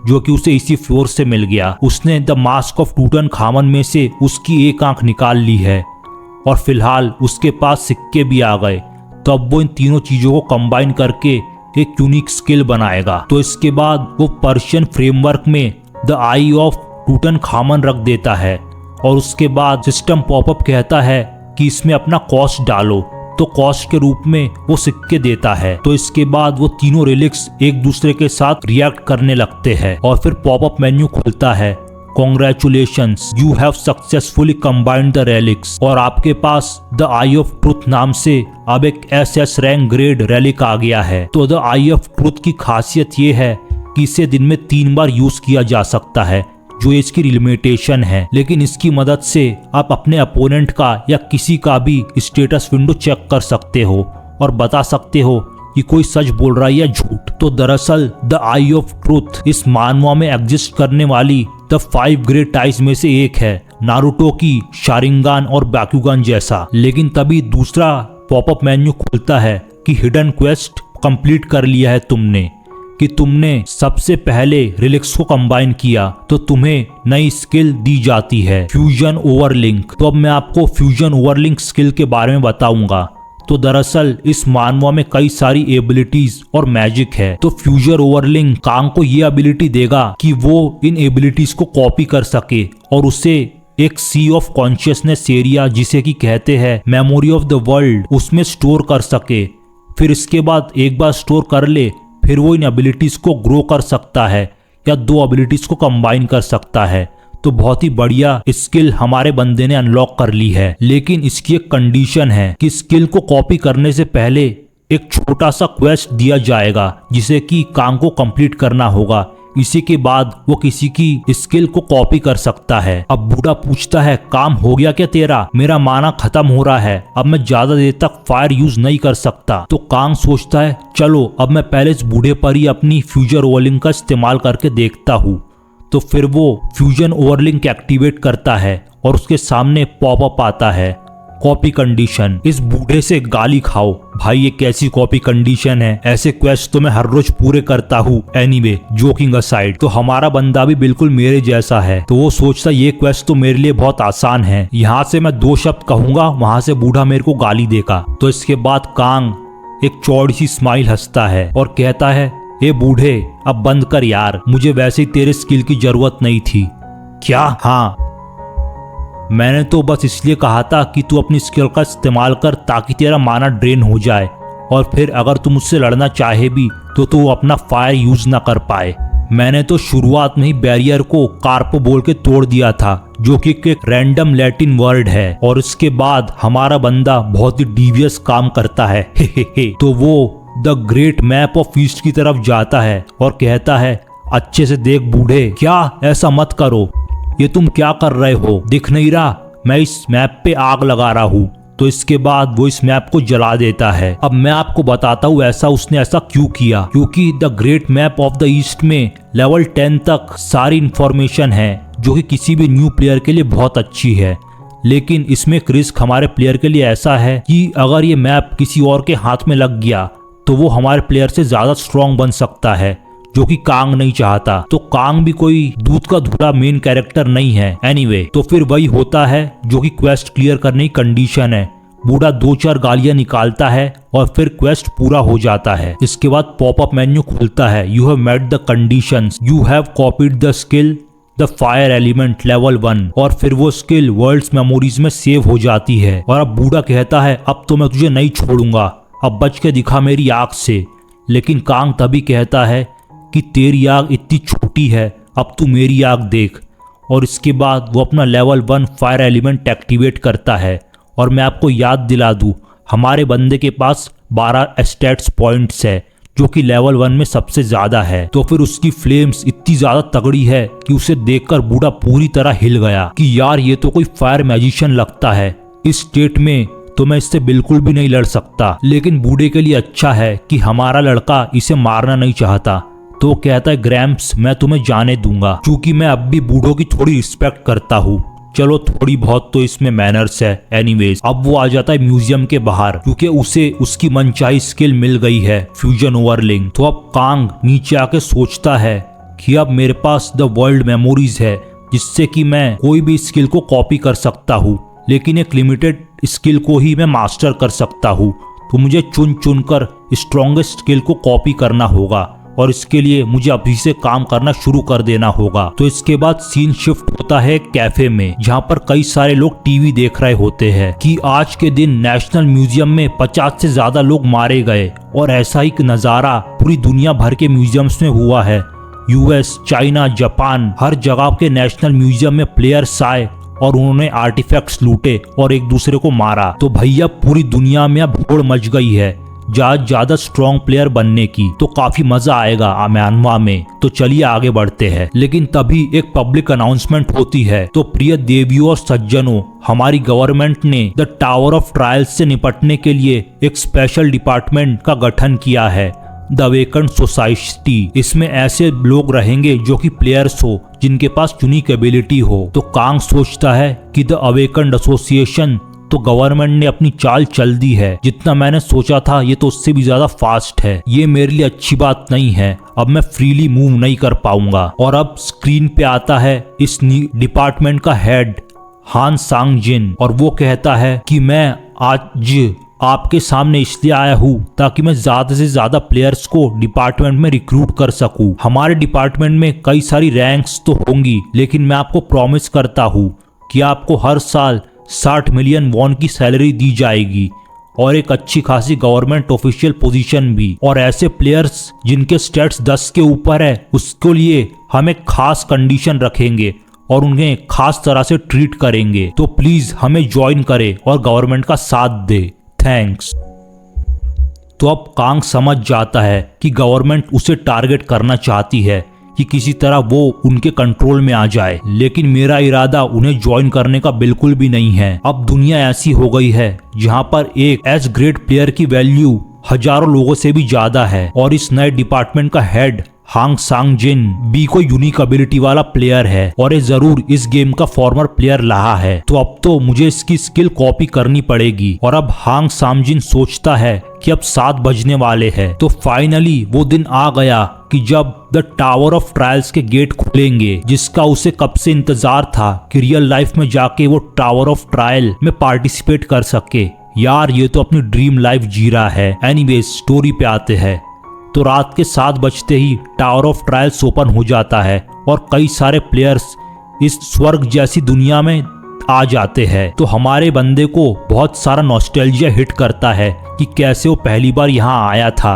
जो कि उसे इसी फ्लोर से मिल गया। उसने द मास्क ऑफ टूटनखामन में से उसकी एक आंख निकाल ली है और फिलहाल उसके पास सिक्के भी आ गए। तो अब वो इन तीनों चीजों को कंबाइन करके एक यूनिक स्किल बनाएगा। तो इसके बाद वो पर्शियन फ्रेमवर्क में द आई ऑफ टूटनखामन रख देता है और उसके बाद सिस्टम पॉपअप कहता है कि इसमें अपना कॉस्ट डालो। तो कॉस्ट के रूप में वो सिक्के देता है। तो इसके बाद वो तीनों रिलिक्स एक दूसरे के साथ रिएक्ट करने लगते हैं और फिर पॉपअप मेन्यू खुलता है, congratulations, you have successfully combined the relics. और आपके पास द आई ऑफ ट्रुथ नाम से अब एक SS रैंक ग्रेड रेलिक आ गया है। तो द आई ऑफ ट्रुथ की खासियत ये है कि इसे दिन में 3 बार यूज किया जा सकता है, जो इसकी लिमिटेशन है। लेकिन इसकी मदद से आप अपने अपोनेंट का या किसी का भी स्टेटस विंडो चेक कर सकते हो और बता सकते हो कि कोई सच बोल रहा है या झूठ। तो दरअसल द आई ऑफ ट्रूथ इस मानवा में एग्जिस्ट करने वाली द 5 ग्रेट आइज में से एक है, नारुतो की शारिंगान और बाक्युगान जैसा। लेकिन तभी दूसरा पॉपअप मेन्यू खुलता है कि हिडन क्वेस्ट कंप्लीट कर लिया है तुमने, कि तुमने सबसे पहले रिलिक्स को कंबाइन किया तो तुम्हें नई स्किल दी जाती है, फ्यूजन ओवरलिंक। तो अब मैं आपको फ्यूजन ओवरलिंक स्किल के बारे में बताऊंगा। तो दरअसल इस मानवा में कई सारी एबिलिटीज और मैजिक है। तो फ्यूजन ओवरलिंक कांग को ये एबिलिटी देगा कि वो इन एबिलिटीज को कॉपी कर सके और उसे एक सी ऑफ कॉन्शियसनेस एरिया, जिसे कि कहते हैं मेमोरी ऑफ द वर्ल्ड, उसमें स्टोर कर सके। फिर इसके बाद एक बार स्टोर कर ले, फिर वो इन एबिलिटीज को ग्रो कर सकता है या दो एबिलिटीज को कंबाइन कर सकता है। तो बहुत ही बढ़िया स्किल हमारे बंदे ने अनलॉक कर ली है। लेकिन इसकी एक कंडीशन है कि स्किल को कॉपी करने से पहले एक छोटा सा क्वेस्ट दिया जाएगा जिसे कि कांग को कंप्लीट करना होगा। इसी के बाद वो किसी की स्किल को कॉपी कर सकता है। अब बूढ़ा पूछता है, काम हो गया क्या तेरा? मेरा माना खत्म हो रहा है, अब मैं ज्यादा देर तक फायर यूज नहीं कर सकता। तो कांग सोचता है, चलो अब मैं पहले इस बूढ़े पर ही अपनी फ्यूजन ओवरलिंक का इस्तेमाल करके देखता हूँ। तो फिर वो फ्यूजन ओवरलिंक एक्टिवेट करता है और उसके सामने पॉपअप आता है, कॉपी कंडीशन। इस बूढ़े से गाली खाओ। भाई ये कैसी कॉपी कंडीशन है? ऐसे क्वेस्ट तो मैं हर रोज पूरे करता हूँ। एनीवे, जोकिंग असाइड, तो हमारा बंदा भी बिल्कुल मेरे जैसा है। तो वो सोचता ये क्वेस्ट तो मेरे लिए बहुत आसान है, यहाँ से मैं 2 शब्द कहूंगा, वहां से बूढ़ा मेरे को गाली देगा। तो इसके बाद कांग एक चौड़ी सी स्माइल हंसता है और कहता है, ए बूढ़े अब बंद कर यार, मुझे वैसे ही तेरे स्किल की जरूरत नहीं थी। क्या? हाँ, मैंने तो बस इसलिए कहा था कि तू अपनी स्किल का इस्तेमाल कर ताकि तेरा माना ड्रेन हो जाए और फिर अगर तू मुझसे लड़ना चाहे भी तो तू अपना फायर यूज ना कर पाए। मैंने तो शुरुआत में ही बैरियर को कार्पो बोल के तोड़ दिया था, जो कि एक रैंडम लैटिन वर्ड है। और इसके बाद हमारा बंदा बहुत ही डीवियस काम करता है। तो वो the great map of east की तरफ जाता है और कहता है, अच्छे से देख बूढ़े, क्या ऐसा मत करो, ये तुम क्या कर रहे हो? दिख नहीं रहा मैं इस मैप पे आग लगा रहा हूँ। तो इसके बाद वो इस मैप को जला देता है। अब मैं आपको बताता हूँ उसने ऐसा क्यों किया, क्योंकि the great map of the east में लेवल 10 तक सारी इंफॉर्मेशन है जो कि किसी भी न्यू प्लेयर के लिए बहुत अच्छी है। लेकिन इसमें एक रिस्क हमारे प्लेयर के लिए ऐसा है कि अगर ये मैप किसी और के हाथ में लग गया तो वो हमारे प्लेयर से ज्यादा स्ट्रॉन्ग बन सकता है, जो कि कांग नहीं चाहता। तो कांग भी कोई दूध का धुला मेन कैरेक्टर नहीं है। एनीवे, तो फिर वही होता है जो कि क्वेस्ट क्लियर करने की कंडीशन है। बूढ़ा 2-4 गालियां निकालता है और फिर क्वेस्ट पूरा हो जाता है। इसके बाद पॉपअप मेन्यू खुलता है, you have met the conditions, you have copied the skill the fire element level 1। और फिर वो स्किल वर्ल्ड्स मेमोरीज में सेव हो जाती है। और अब बूढ़ा कहता है, अब तो मैं तुझे नहीं छोड़ूंगा, अब बच के दिखा मेरी आग से। लेकिन कांग तभी कहता है कि तेरी आग इतनी छोटी है, अब तू मेरी आग देख। और इसके बाद वो अपना लेवल 1 फायर एलिमेंट एक्टिवेट करता है। और मैं आपको याद दिला दूं, हमारे बंदे के पास 12 स्टैट्स पॉइंट्स है, जो कि लेवल 1 में सबसे ज्यादा है। तो फिर उसकी फ्लेम्स इतनी ज्यादा तगड़ी है कि उसे देखकर बूढ़ा पूरी तरह हिल गया कि यार ये तो कोई फायर मैजिशियन लगता है, इस स्टेट में तो मैं इससे बिल्कुल भी नहीं लड़ सकता। लेकिन बूढ़े के लिए अच्छा है कि हमारा लड़का इसे मारना नहीं चाहता। तो कहता है, ग्रैम्प्स मैं तुम्हें जाने दूंगा, क्योंकि मैं अब भी बूढ़ों की थोड़ी रिस्पेक्ट करता हूँ। चलो थोड़ी बहुत तो इसमें मैनर्स है। एनीवेज, अब वो आ जाता है म्यूजियम के बाहर, क्योंकि उसे उसकी मनचाही स्किल मिल गई है, फ्यूजन ओवरलिंक। तो अब कांग नीचे आके सोचता है कि अब मेरे पास द वर्ल्ड मेमोरीज है, जिससे कि मैं कोई भी स्किल को कॉपी कर सकता हूँ, लेकिन एक लिमिटेड स्किल को ही मैं मास्टर कर सकता हूँ। तो मुझे चुन चुन कर स्ट्रॉन्गेस्ट स्किल को कॉपी करना होगा और इसके लिए मुझे अभी से काम करना शुरू कर देना होगा। तो इसके बाद सीन शिफ्ट होता है कैफे में, जहाँ पर कई सारे लोग टीवी देख रहे होते हैं कि आज के दिन नेशनल म्यूजियम में 50 से ज्यादा लोग मारे गए। और ऐसा ही नजारा पूरी दुनिया भर के म्यूजियम्स में हुआ है। यूएस, चाइना, जापान, हर जगह के नेशनल म्यूजियम में प्लेयर्स आए और उन्होंने आर्टिफैक्ट्स लूटे और एक दूसरे को मारा। तो भैया पूरी दुनिया में अब होड़ मच गई है ज्यादा स्ट्रॉन्ग प्लेयर बनने की। तो काफी मजा आएगा म्यांमार में। तो चलिए आगे बढ़ते हैं। लेकिन तभी एक पब्लिक अनाउंसमेंट होती है। तो प्रिय देवियों और सज्जनों, हमारी गवर्नमेंट ने द टावर ऑफ ट्रायल्स से निपटने के लिए एक स्पेशल डिपार्टमेंट का गठन किया है, द वेकेंट सोसाइटी। इसमें ऐसे लोग रहेंगे जो कि प्लेयर्स हो, जिनके पास यूनिक एबिलिटी हो। तो कांग सोचता है कि द अवेकन्ड एसोसिएशन तो गवर्नमेंट ने अपनी चाल चल दी है, जितना मैंने सोचा था ये तो उससे भी ज्यादा फास्ट है। ये मेरे लिए अच्छी बात नहीं है, अब मैं फ्रीली मूव नहीं कर पाऊंगा। और अब स्क्रीन पे आता है इस डिपार्टमेंट का हेड हान सांग जिन, और वो कहता है कि मैं आज आपके सामने इसलिए आया हूँ ताकि मैं ज्यादा से ज्यादा प्लेयर्स को डिपार्टमेंट में रिक्रूट कर सकूं। हमारे डिपार्टमेंट में कई सारी रैंक्स तो होंगी, लेकिन मैं आपको प्रॉमिस करता हूँ कि आपको हर साल 60 मिलियन वॉन की सैलरी दी जाएगी और एक अच्छी खासी गवर्नमेंट ऑफिशियल पोजीशन भी। और ऐसे प्लेयर्स जिनके स्टेट्स 10 के ऊपर है उसके लिए हम एक खास कंडीशन रखेंगे और उन्हें खास तरह से ट्रीट करेंगे। तो प्लीज हमें ज्वाइन करे और गवर्नमेंट का साथ दे। थैंक्स। तो अब कांग समझ जाता है कि गवर्नमेंट उसे टारगेट करना चाहती है कि किसी तरह वो उनके कंट्रोल में आ जाए, लेकिन मेरा इरादा उन्हें ज्वाइन करने का बिल्कुल भी नहीं है। अब दुनिया ऐसी हो गई है जहां पर एक एज ग्रेट प्लेयर की वैल्यू हजारों लोगों से भी ज्यादा है, और इस नए डिपार्टमेंट का हेड हांग सांग जिन भी कोई यूनिक एबिलिटी वाला प्लेयर है और ये जरूर इस गेम का फॉर्मर प्लेयर रहा है। तो अब तो मुझे इसकी स्किल कॉपी करनी पड़ेगी। और अब हांग सांग जिन सोचता है कि अब 7 बजने वाले हैं। तो फाइनली वो दिन आ गया कि जब द टावर ऑफ ट्रायल्स के गेट खुलेंगे, जिसका उसे कब से इंतजार था कि रियल लाइफ में जाके वो टावर ऑफ ट्रायल में पार्टिसिपेट कर सके। यार ये तो अपनी ड्रीम लाइफ जी रहा है। एनीवेज स्टोरी पे आते हैं। तो रात के 7 बजते ही टावर ऑफ ट्रायल्स ओपन हो जाता है और कई सारे प्लेयर्स इस स्वर्ग जैसी दुनिया में आ जाते हैं। तो हमारे बंदे को बहुत सारा नॉस्टैल्जिया हिट करता है कि कैसे वो पहली बार यहाँ आया था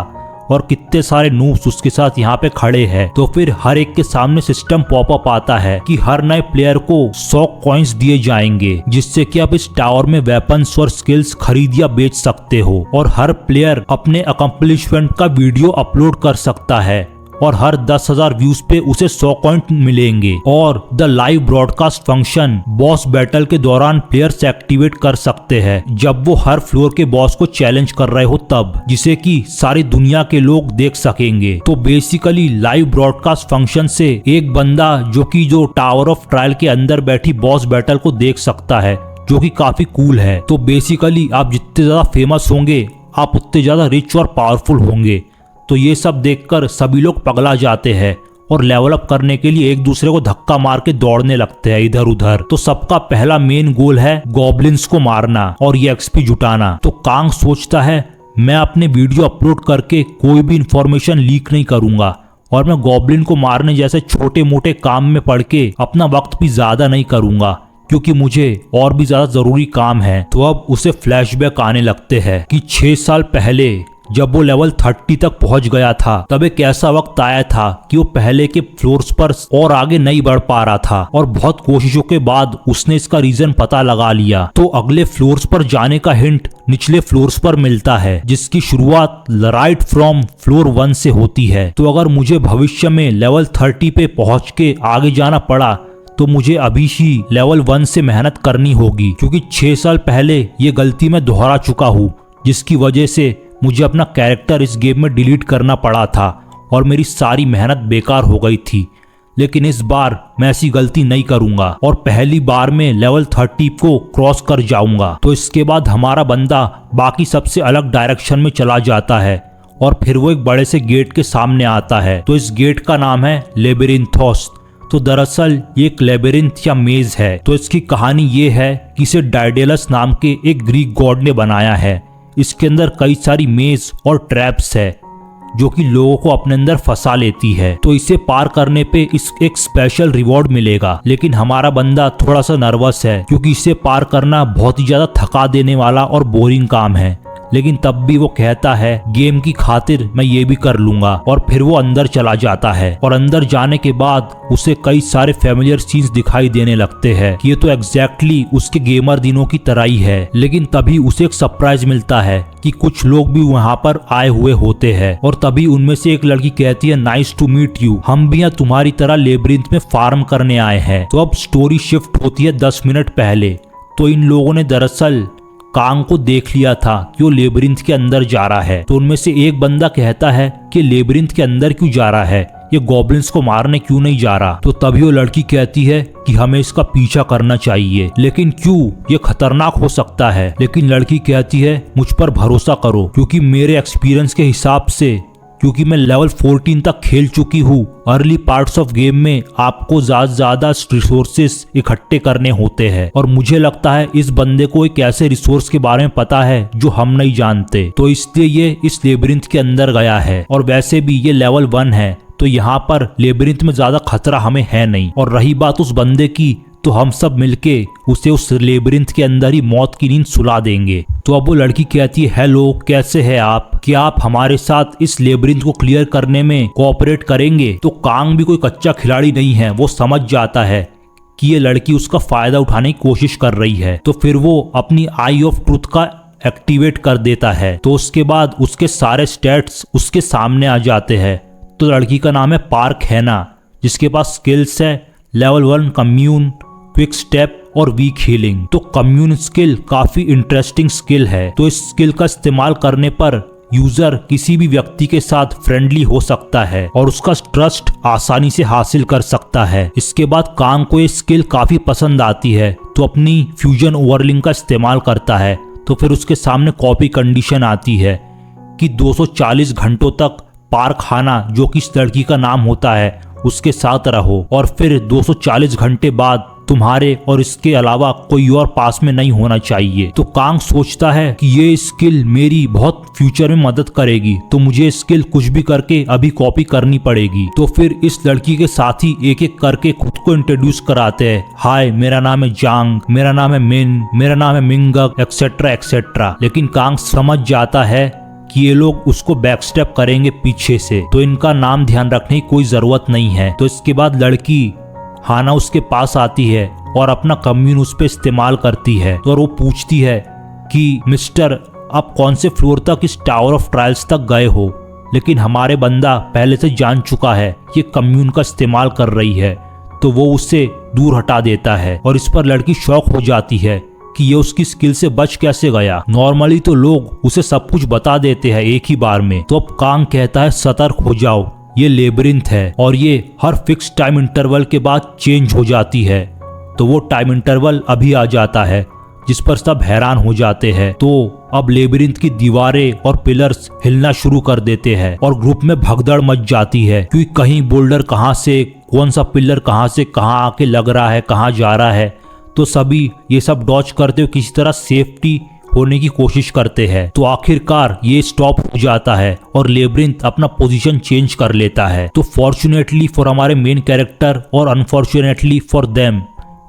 और कितने सारे नूब्स उसके साथ यहाँ पे खड़े हैं। तो फिर हर एक के सामने सिस्टम पॉपअप आता है कि हर नए प्लेयर को 100 कॉइन्स दिए जाएंगे, जिससे कि आप इस टावर में वेपन्स और स्किल्स खरीद या बेच सकते हो। और हर प्लेयर अपने अकम्पलिशमेंट का वीडियो अपलोड कर सकता है और हर 10,000 व्यूज पे उसे 100 पॉइंट मिलेंगे। और the live broadcast function boss battle के दौरान प्लेयर्स एक्टिवेट कर सकते हैं जब वो हर फ्लोर के बॉस को चैलेंज कर रहे हो तब, जिसे कि सारी दुनिया के लोग देख सकेंगे। तो बेसिकली लाइव ब्रॉडकास्ट फंक्शन से एक बंदा जो टावर ऑफ ट्रायल के अंदर बैठी बॉस बैटल को देख सकता है, जो कि काफी कूल है। तो बेसिकली आप जितने ज्यादा फेमस होंगे आप उतने ज्यादा रिच और पावरफुल होंगे। तो ये सब देखकर सभी लोग पगला जाते हैं और लेवल अप करने के लिए एक दूसरे को धक्का मार के दौड़ने लगते हैं इधर उधर। तो सबका पहला मेन गोल है गॉब्लिन्स को मारना और ये एक्सपी जुटाना। तो कांग सोचता है मैं अपने वीडियो अपलोड करके कोई भी इंफॉर्मेशन लीक नहीं करूंगा और मैं गॉब्लिन को मारने जैसे छोटे मोटे काम में पड़ के अपना वक्त भी ज्यादा नहीं करूंगा, क्योंकि मुझे और भी ज्यादा जरूरी काम है। तो अब उसे फ्लैशबैक आने लगते हैं कि 6 साल पहले जब वो लेवल 30 तक पहुंच गया था, तब एक ऐसा वक्त आया था कि वो पहले के फ्लोर्स पर और आगे नहीं बढ़ पा रहा था और बहुत कोशिशों के बाद उसने इसका रीजन पता लगा लिया। तो अगले फ्लोर्स पर जाने का हिंट निचले फ्लोर्स पर मिलता है, जिसकी शुरुआत राइट फ्रॉम फ्लोर 1 से होती है। तो अगर मुझे भविष्य में लेवल 30 पे पहुंच के आगे जाना पड़ा तो मुझे अभी ही लेवल 1 से मेहनत करनी होगी, क्योंकि 6 साल पहले ये गलती मैं दोहरा चुका हूँ, जिसकी वजह से मुझे अपना कैरेक्टर इस गेम में डिलीट करना पड़ा था और मेरी सारी मेहनत बेकार हो गई थी। लेकिन इस बार मैं ऐसी गलती नहीं करूंगा और पहली बार में लेवल 30 को क्रॉस कर जाऊंगा। तो इसके बाद हमारा बंदा बाकी सबसे अलग डायरेक्शन में चला जाता है और फिर वो एक बड़े से गेट के सामने आता है। तो इस गेट का नाम है लेबिरिंथोस। तो दरअसल ये एक लेबिरिंथ या मेज है। तो इसकी कहानी ये है कि इसे डाइडेलस नाम के एक ग्रीक गॉड ने बनाया है। इसके अंदर कई सारी मेज और ट्रैप्स है जो कि लोगों को अपने अंदर फंसा लेती है। तो इसे पार करने पे इस एक स्पेशल रिवॉर्ड मिलेगा, लेकिन हमारा बंदा थोड़ा सा नर्वस है क्योंकि इसे पार करना बहुत ही ज्यादा थका देने वाला और बोरिंग काम है। लेकिन तब भी वो कहता है गेम की खातिर मैं ये भी कर लूंगा। और फिर वो अंदर चला जाता है और अंदर जाने के बाद उसे कई सारे फैमिलियर सीन्स दिखाई देने लगते हैं कि ये तो एग्जैक्टली उसके गेमर दिनों की तरह ही है। लेकिन तभी उसे एक सरप्राइज मिलता है कि कुछ लोग भी वहाँ पर आए हुए होते हैं और तभी उनमें से एक लड़की कहती है नाइस टू मीट यू, हम भी यहाँ तुम्हारी तरह लेबिरिंथ में फार्म करने आए हैं। तो अब स्टोरी शिफ्ट होती है 10 मिनट पहले। तो इन लोगों ने दरअसल कांग को देख लिया था कि वो लेबिरिंथ के अंदर जा रहा है। तो उनमें से एक बंदा कहता है कि लेबिरिंथ के अंदर क्यों जा रहा है, ये गॉब्लिन्स को मारने क्यों नहीं जा रहा। तो तभी वो लड़की कहती है कि हमें इसका पीछा करना चाहिए, लेकिन क्यों, ये खतरनाक हो सकता है। लेकिन लड़की कहती है मुझ पर भरोसा करो, क्योंकि मेरे एक्सपीरियंस के हिसाब से, क्योंकि मैं लेवल 14 तक खेल चुकी हूँ, अर्ली पार्ट्स ऑफ गेम में आपको ज्यादा रिसोर्सेस इकट्ठे करने होते हैं और मुझे लगता है इस बंदे को एक ऐसे रिसोर्स के बारे में पता है जो हम नहीं जानते, तो इसलिए ये इस लेबिरिंथ के अंदर गया है। और वैसे भी ये लेवल 1 है, तो यहाँ पर लेबिरिंथ में ज्यादा खतरा हमें है नहीं। और रही बात उस बंदे की, तो हम सब मिलके उसे उस लेबिरिंथ के अंदर ही मौत की नींद सुला देंगे। तो अब वो लड़की कहती है हेलो, कैसे है आप, क्या आप हमारे साथ इस लेबिरिंथ को क्लियर करने में कोऑपरेट करेंगे। तो कांग भी कोई कच्चा खिलाड़ी नहीं है, वो समझ जाता है कि ये लड़की उसका फायदा उठाने की कोशिश कर रही है। तो फिर वो अपनी आई ऑफ ट्रुथ का एक्टिवेट कर देता है। तो उसके बाद उसके सारे स्टेट्स उसके सामने आ जाते हैं। तो लड़की का नाम है पार्क हैना, जिसके पास स्किल्स है लेवल 1 कम्यून, क्विक स्टेप और वीक हीलिंग। तो कम्यून स्किल काफी इंटरेस्टिंग स्किल है। तो इस स्किल का इस्तेमाल करने पर यूजर किसी भी व्यक्ति के साथ फ्रेंडली हो सकता है और उसका ट्रस्ट आसानी से हासिल कर सकता है। इसके बाद कांग को ये स्किल काफी पसंद आती है, तो अपनी फ्यूजन ओवरलिंग का इस्तेमाल करता है। तो फिर उसके सामने कॉपी कंडीशन आती है कि 240 घंटों तक पार्क हैना, जो कि इस लड़की का नाम होता है, उसके साथ रहो और फिर 240 घंटे बाद तुम्हारे और इसके अलावा कोई और पास में नहीं होना चाहिए। तो कांग सोचता है कि ये स्किल मेरी बहुत फ्यूचर में मदद करेगी, तो मुझे स्किल कुछ भी करके अभी कॉपी करनी पड़ेगी। तो फिर इस लड़की के साथी एक एक करके खुद को इंट्रोड्यूस कराते हैं, हाय मेरा नाम है जांग, मेरा नाम है मिन, मेरा नाम है मिंगक, एक्सेट्रा एक्सेट्रा। लेकिन कांग समझ जाता है कि ये लोग उसको बैकस्टेप करेंगे पीछे से, तो इनका नाम ध्यान रखने की कोई जरूरत नहीं है। तो इसके बाद लड़की हैना उसके पास आती है और अपना कम्यून उस पे इस्तेमाल करती है। तो और वो पूछती है कि मिस्टर, आप कौन से फ्लोर तक इस टावर ऑफ ट्रायल्स तक गए हो। लेकिन हमारे बंदा पहले से जान चुका है ये कम्यून का इस्तेमाल कर रही है, तो वो उससे दूर हटा देता है। और इस पर लड़की शॉक हो जाती है कि ये उसकी स्किल से बच कैसे गया। नॉर्मली तो लोग उसे सब कुछ बता देते हैं एक ही बार में। तो अब कांग कहता है सतर्क हो जाओ, ये लेबिरिंथ है और ये हर फिक्स टाइम इंटरवल के बाद चेंज हो जाती है। तो वो टाइम इंटरवल अभी आ जाता है, जिस पर सब हैरान हो जाते हैं। तो अब लेबिरिंथ की दीवारें और पिलर्स हिलना शुरू कर देते हैं और ग्रुप में भगदड़ मच जाती है, क्योंकि कहीं बोल्डर कहाँ से, कौन सा पिलर कहाँ से कहाँ आके लग रहा है, कहाँ जा रहा है। तो सभी ये सब डॉज करते हुए किसी तरह सेफ्टी होने की कोशिश करते हैं। तो आखिरकार ये स्टॉप हो जाता है और लेबिरिंथ अपना पोजीशन चेंज कर लेता है। तो फॉर्चुनेटली फॉर हमारे मेन कैरेक्टर और अनफॉर्चुनेटली फॉर देम,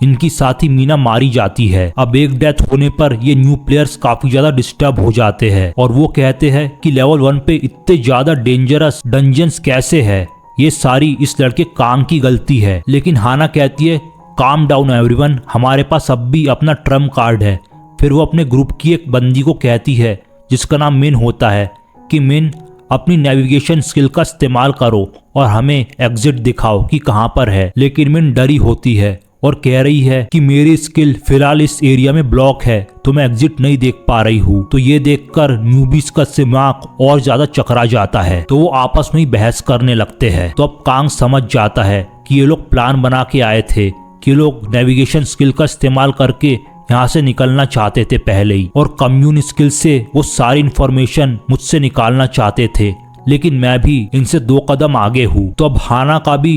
इनकी साथी मीना मारी जाती है। अब एक डेथ होने पर ये न्यू प्लेयर्स काफी ज्यादा डिस्टर्ब हो जाते हैं और वो कहते हैं कि लेवल 1 पे इतने ज्यादा डेंजरस डंजन्स कैसे है, ये सारी इस लड़के कांग की गलती है। लेकिन हैना कहती है काम डाउन एवरीवन, हमारे पास अब भी अपना ट्रम्प कार्ड है। फिर वो अपने ग्रुप की एक बंदी को कहती है जिसका नाम मिन होता है कि मिन, अपनी नेविगेशन स्किल का इस्तेमाल करो और हमें एग्जिट दिखाओ कि कहाँ पर है। लेकिन मिन डरी होती है और कह रही है कि मेरी स्किल फिलहाल इस एरिया में ब्लॉक है, तो मैं एग्जिट नहीं देख पा रही हूँ। तो ये देखकर न्यूबीज का दिमाग और ज्यादा चकरा जाता है, तो वो आपस में ही बहस करने लगते हैं। तो अब कांग समझ जाता है कि ये लोग प्लान बना के आए थे कि लोग नेविगेशन स्किल का इस्तेमाल करके यहाँ से निकलना चाहते थे पहले ही, और कम्यून स्किल से वो सारी इंफॉर्मेशन मुझसे निकालना चाहते थे, लेकिन मैं भी इनसे 2 कदम आगे हूँ। तो अब हैना का भी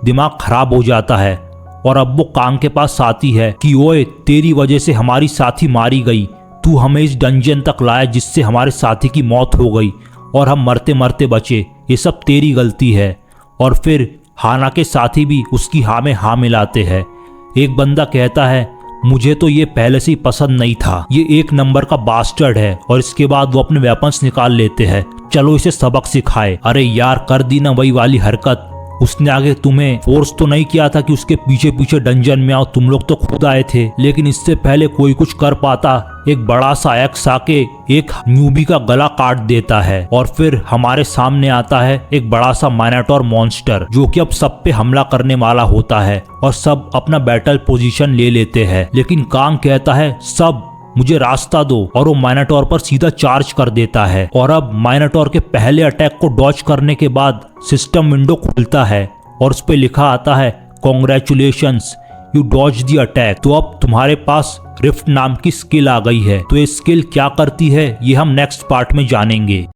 दिमाग खराब हो जाता है और अब वो कांग के पास आती है कि ओए, तेरी वजह से हमारी साथी मारी गई, तू हमें इस डंजन तक लाया जिससे हमारे साथी की मौत हो गई और हम मरते मरते बचे, ये सब तेरी गलती है। और फिर हैना के साथी भी उसकी हाँ में हाँ मिलाते हैं। एक बंदा कहता है मुझे तो ये पहले से ही पसंद नहीं था, ये 1 नंबर का बास्टर्ड है। और इसके बाद वो अपने वेपन्स निकाल लेते हैं, चलो इसे सबक सिखाए। अरे यार, कर दी ना वही वाली हरकत, उसने आगे तुम्हें फोर्स तो नहीं किया था कि उसके पीछे पीछे डंजन में आओ, तुम लोग तो खुद आए थे। लेकिन इससे पहले कोई कुछ कर पाता, एक बड़ा सा एक्स आके एक न्यूबी का गला काट देता है और फिर हमारे सामने आता है एक बड़ा सा माइनाटोर मॉन्स्टर, जो कि अब सब पे हमला करने वाला होता है और सब अपना बैटल पोजीशन ले लेते हैं। लेकिन कांग कहता है सब मुझे रास्ता दो, और वो माइनाटोर पर सीधा चार्ज कर देता है। और अब माइनाटोर के पहले अटैक को डॉज करने के बाद सिस्टम विंडो खुलता है और उस पे लिखा आता है congratulations, you dodge the attack. तो अब तुम्हारे पास रिफ्ट नाम की स्किल आ गई है। तो ये स्किल क्या करती है ये हम नेक्स्ट पार्ट में जानेंगे।